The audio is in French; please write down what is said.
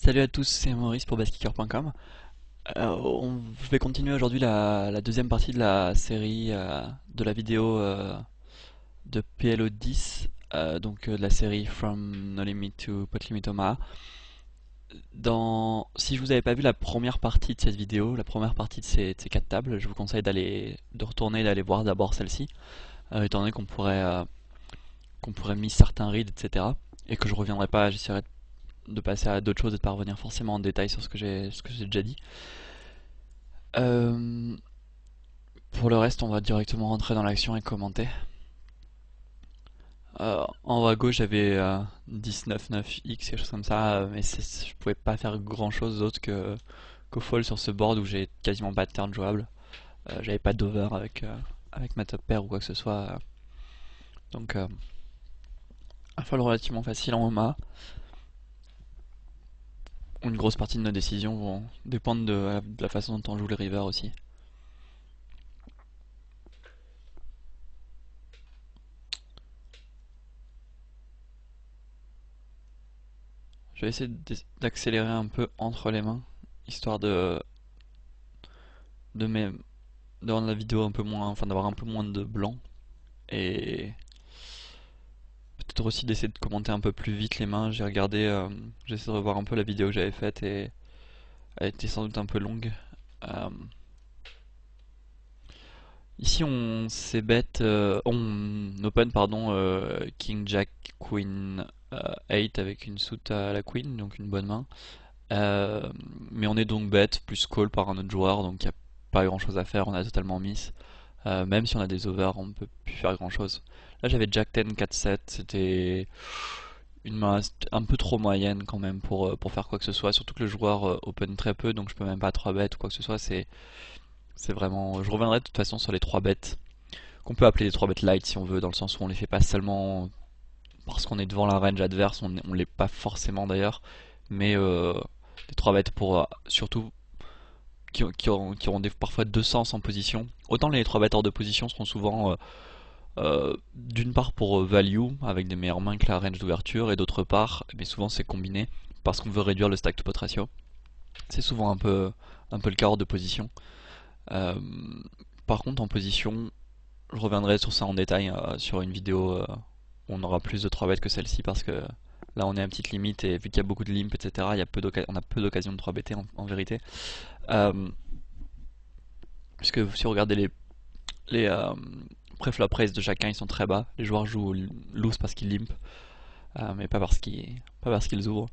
Salut à tous, c'est Maurice pour baskicker.com. Je vais continuer aujourd'hui la deuxième partie de la série de la vidéo de PLO 10, de la série From No Limit to Pot Limit Omaha. Si je vous avais pas vu la première partie de cette vidéo, la première partie de ces quatre tables, je vous conseille de retourner et d'aller voir d'abord celle-ci, étant donné qu'on pourrait miss certains reads, etc. Et que je reviendrai pas, j'essaierai de passer à d'autres choses et de pas revenir forcément en détail sur ce que j'ai déjà dit. Euh, pour le reste, on va directement rentrer dans l'action et commenter. En haut à gauche, j'avais 10-9-9X, quelque chose comme ça, mais je pouvais pas faire grand chose d'autre qu'au fall sur ce board où j'ai quasiment pas de turn jouable. J'avais pas d'over avec ma top pair ou quoi que ce soit. Donc, un fall relativement facile en Omaha. Une grosse partie de nos décisions vont dépendre de la façon dont on joue les rivers aussi. Je vais essayer d'accélérer un peu entre les mains, histoire de, mes, de rendre la vidéo un peu moins, enfin d'avoir un peu moins de blanc et peut-être aussi d'essayer de commenter un peu plus vite les mains. J'ai essayé de revoir un peu la vidéo que j'avais faite et elle était sans doute un peu longue. Euh, Ici on s'est on open pardon, King Jack Queen 8 avec une suite à la Queen, donc une bonne main. Mais on est donc bet plus call par un autre joueur, donc il n'y a pas grand chose à faire, on a totalement miss. Même si on a des overs, on ne peut plus faire grand chose. Là j'avais Jack 10, 4-7, c'était une main un peu trop moyenne quand même pour faire quoi que ce soit, surtout que le joueur open très peu, donc je peux même pas 3 bêtes ou quoi que ce soit, c'est vraiment... Je reviendrai de toute façon sur les 3 bêtes, qu'on peut appeler les 3 bêtes light si on veut, dans le sens où on les fait pas seulement parce qu'on est devant la range adverse, on l'est pas forcément d'ailleurs, mais les 3 bêtes pour surtout qui auront parfois deux sens en position. Autant les 3 bêtes hors de position seront souvent d'une part pour value avec des meilleures mains que la range d'ouverture et d'autre part, mais souvent c'est combiné parce qu'on veut réduire le stack to pot ratio. C'est souvent un peu le cas hors de position. Euh, Par contre en position, je reviendrai sur ça en détail sur une vidéo où on aura plus de 3 bêtes que celle-ci parce que là on est à petite limite et vu qu'il y a beaucoup de limp etc. On a peu d'occasions de 3 bêter en vérité. Euh, Puisque si vous regardez les pré-flop raise de chacun, ils sont très bas. Les joueurs jouent loose parce qu'ils limp, mais pas parce qu'ils ouvrent.